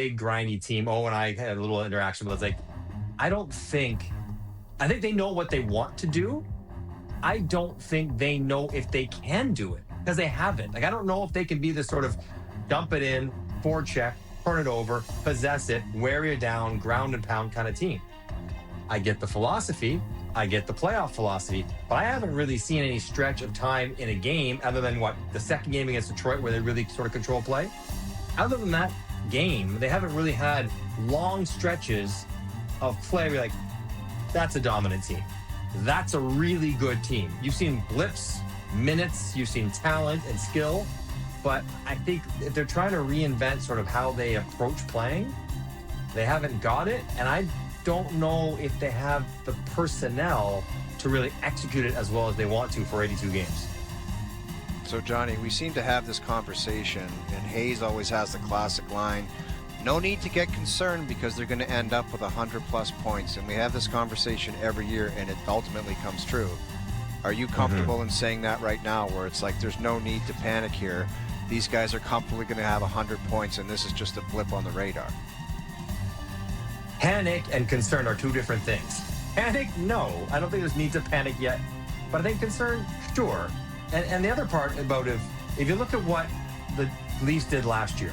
big grindy team. Oh, and I had a little interaction, but it's like, I think they know what they want to do. I don't think they know if they can do it because they haven't. Like, I don't know if they can be this sort of dump it in, forecheck, turn it over, possess it, wear you down, ground and pound kind of team. I get the philosophy. I get the playoff philosophy, but I haven't really seen any stretch of time in a game other than the second game against Detroit where they really sort of control play. Other than that game, they haven't really had long stretches of play where you're like, that's a dominant team. That's a really good team. You've seen blips, minutes, you've seen talent and skill, but I think if they're trying to reinvent sort of how they approach playing, they haven't got it, and I don't know if they have the personnel to really execute it as well as they want to for 82 games. So, Johnny, we seem to have this conversation, and Hayes always has the classic line, no need to get concerned because they're going to end up with 100-plus points. And we have this conversation every year, and it ultimately comes true. Are you comfortable in saying that right now, where it's like there's no need to panic here? These guys are comfortably going to have 100 points, and this is just a blip on the radar. Panic and concern are two different things. Panic, no. I don't think there's need to panic yet. But I think concern, sure. And the other part about if you look at what the Leafs did last year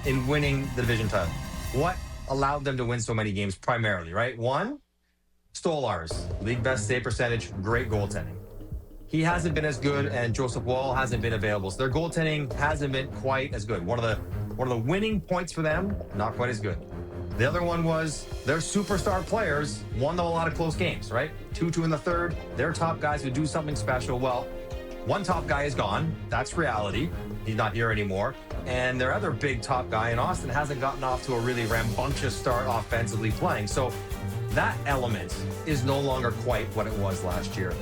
in winning the division title, what allowed them to win so many games primarily, right? One, Stolarz, league best save percentage, great goaltending. He hasn't been as good, and Joseph Wall hasn't been available. So their goaltending hasn't been quite as good. One of the winning points for them, not quite as good. The other one was their superstar players won them a lot of close games, right? 2-2 in the third. Their top guys who do something special. Well, one top guy is gone. That's reality. He's not here anymore. And their other big top guy in Austin hasn't gotten off to a really rambunctious start offensively playing. So that element is no longer quite what it was last year.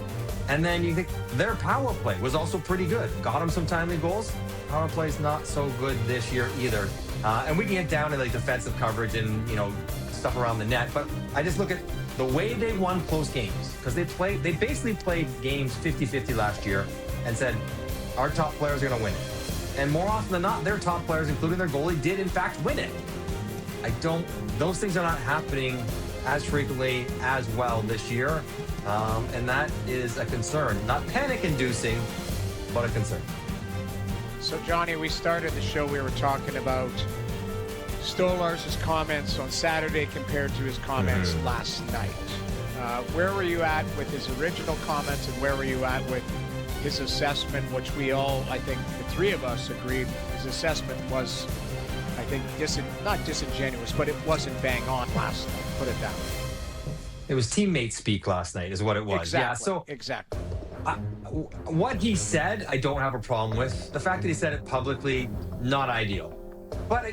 And then you think their power play was also pretty good. Got them some timely goals. Power play's not so good this year either. And we can get down to like defensive coverage and, stuff around the net. But I just look at the way they won close games, because they basically played games 50-50 last year and said, our top players are going to win it. And more often than not, their top players, including their goalie, did in fact win it. Those things are not happening as frequently as well this year. And that is a concern. Not panic-inducing, but a concern. So, Johnny, we started the show, we were talking about Stolarz' comments on Saturday compared to his comments last night. Where were you at with his original comments, and where were you at with his assessment, which we all, I think the three of us agreed, his assessment was, I think, not disingenuous, but it wasn't bang on last night, put it that way. It was teammate speak last night is what it was. Exactly. Yeah, so exactly. What he said, I don't have a problem with. The fact that he said it publicly, not ideal. But,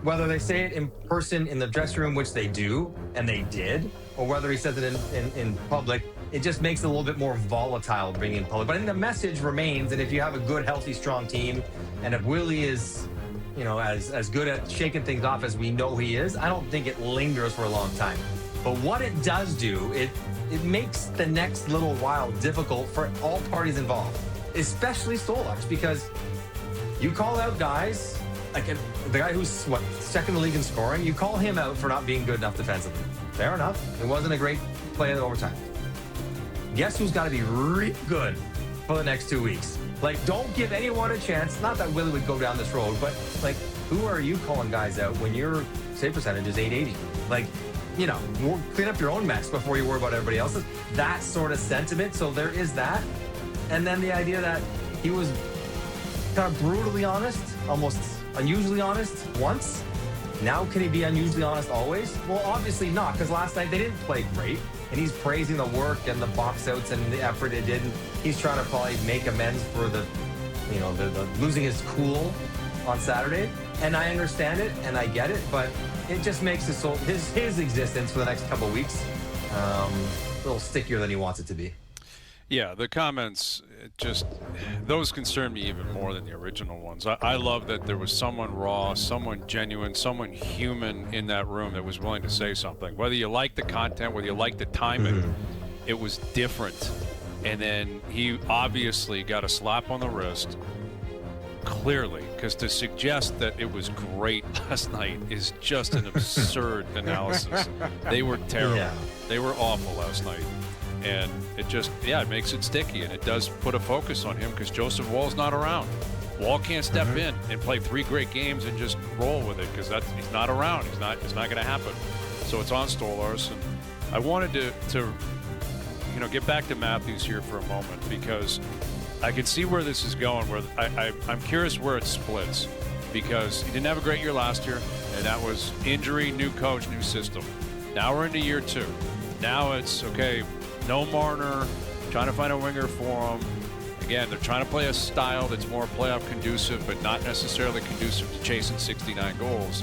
whether they say it in person in the dressing room, which they do, and they did, or whether he says it in public, it just makes it a little bit more volatile bringing in public. But I think the message remains, and if you have a good, healthy, strong team, and if Willie is, as good at shaking things off as we know he is, I don't think it lingers for a long time. But what it does do, it makes the next little while difficult for all parties involved, especially Stolarz, because you call out guys, like the guy who's, second in the league in scoring, you call him out for not being good enough defensively. Fair enough. It wasn't a great play in overtime. Guess who's got to be really good for the next 2 weeks? Like, don't give anyone a chance. Not that Willie would go down this road, but, who are you calling guys out when your save percentage is 880? Clean up your own mess before you worry about everybody else's. That sort of sentiment. So there is that. And then the idea that he was kind of brutally honest, almost unusually honest once. Now, can he be unusually honest always? Well, obviously not, because last night they didn't play great. And he's praising the work and the box outs and the effort it did. And he's trying to probably make amends for the losing his cool on Saturday. And I understand it and I get it, but it just makes his existence for the next couple of weeks a little stickier than he wants it to be. Yeah, the comments, those concern me even more than the original ones. I love that there was someone raw, someone genuine, someone human in that room that was willing to say something. Whether you like the content, whether you like the timing, it was different. And then he obviously got a slap on the wrist clearly, because to suggest that it was great last night is just an absurd analysis. They were terrible. Yeah. They were awful last night. And it just, it makes it sticky, and it does put a focus on him because Joseph Wall's not around. Wall can't step in and play 3 great games and just roll with it because he's not around. It's not going to happen. So it's on Stolarz. And I wanted to get back to Matthews here for a moment because I can see where this is going. Where I'm curious where it splits because he didn't have a great year last year, and that was injury, new coach, new system. Now we're into year 2. Now it's okay. No Marner, trying to find a winger for him. Again, they're trying to play a style that's more playoff conducive, but not necessarily conducive to chasing 69 goals.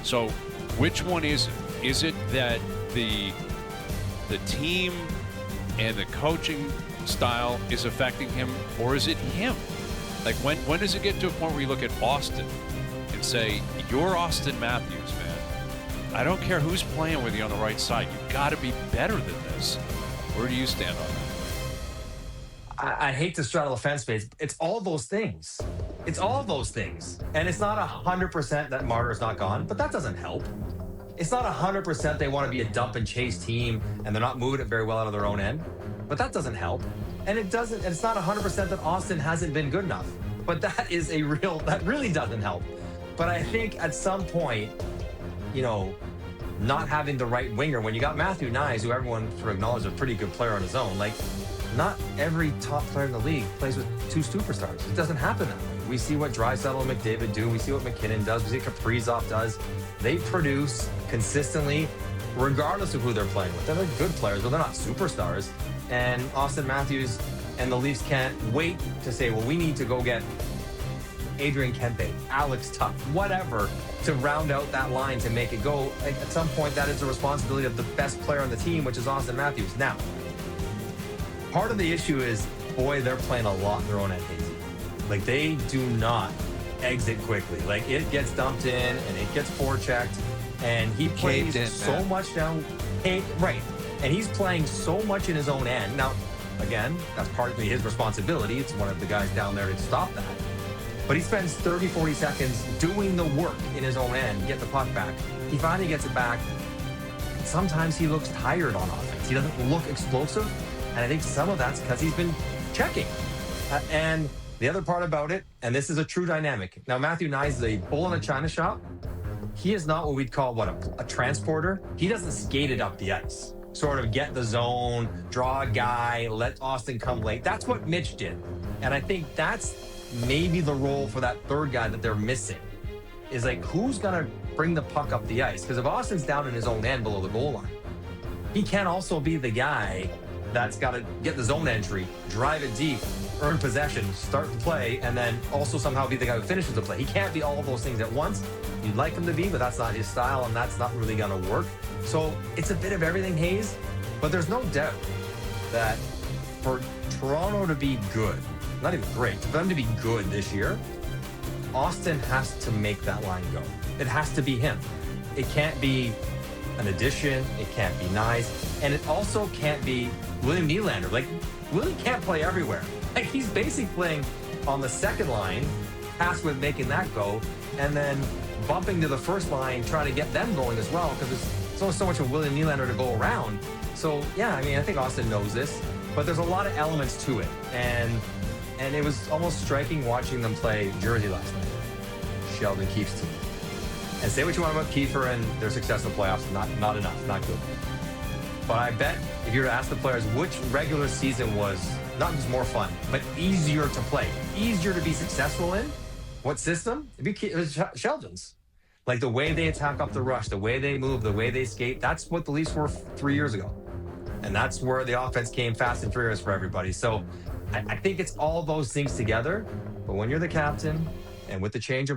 So, which one is it? Is it that the team and the coaching style is affecting him, or is it him? Like, when does it get to a point where you look at Austin and say, "You're Austin Matthews, man. I don't care who's playing with you on the right side. You got to be better than this." Where do you stand on that? I hate to straddle the fence space. It's all those things. It's all those things. And it's not 100% that Marner is not gone, but that doesn't help. It's not 100% they want to be a dump and chase team and they're not moving it very well out of their own end, but that doesn't help. And it's not 100% that Austin hasn't been good enough, but that really doesn't help. But I think at some point, not having the right winger, when you got Matthew Nyes, who everyone sort of acknowledges a pretty good player on his own, like, not every top player in the league plays with 2 superstars. It doesn't happen that way. We see what Draisaitl and McDavid do. We see what McKinnon does. We see what Kaprizov does. They produce consistently, regardless of who they're playing with. They're good players, but they're not superstars. And Austin Matthews and the Leafs can't wait to say, well, we need to go get Adrian Kempe, Alex Tuch, whatever, to round out that line to make it go. Like, at some point, that is the responsibility of the best player on the team, which is Austin Matthews. Now, part of the issue is, boy, they're playing a lot in their own end, Hazy. Like, they do not exit quickly. Like, it gets dumped in and it gets forechecked, and he plays so much down. Right. And he's playing so much in his own end. Now, again, that's partly his responsibility. It's one of the guys down there to stop that. But he spends 30, 40 seconds doing the work in his own end, get the puck back. He finally gets it back. Sometimes he looks tired on offense. He doesn't look explosive. And I think some of that's because he's been checking. And the other part about it, and this is a true dynamic. Now, Matthew Nyes is a bull in a china shop. He is not what we'd call, a transporter. He doesn't skate it up the ice. Sort of get the zone, draw a guy, let Austin come late. That's what Mitch did. And I think that's maybe the role for that third guy that they're missing, is like, who's going to bring the puck up the ice? Because if Austin's down in his own end below the goal line, he can also be the guy that's got to get the zone entry, drive it deep, earn possession, start the play, and then also somehow be the guy who finishes the play. He can't be all of those things at once. You'd like him to be, but that's not his style, and that's not really going to work. So it's a bit of everything, Hayes, but there's no doubt that for Toronto to be good, not even great, for them to be good this year, Austin has to make that line go. It has to be him. It can't be an addition. It can't be nice. And it also can't be William Nylander. Like, Willie can't play everywhere. Like, he's basically playing on the second line, tasked with making that go, and then bumping to the first line, trying to get them going as well, because there's only so much of William Nylander to go around. So, yeah, I mean, I think Austin knows this, but there's a lot of elements to it. And it was almost striking watching them play Jersey last night, Sheldon Keefe's team. And say what you want about Kiefer and their success in the playoffs, not enough, not good. But I bet if you were to ask the players which regular season was not just more fun, but easier to play, easier to be successful in, what system? It was Sheldon's. Like, the way they attack up the rush, the way they move, the way they skate, that's what the Leafs were 3 years ago. And that's where the offense came fast and furious for everybody. So I think it's all those things together. But when you're the captain and with the change of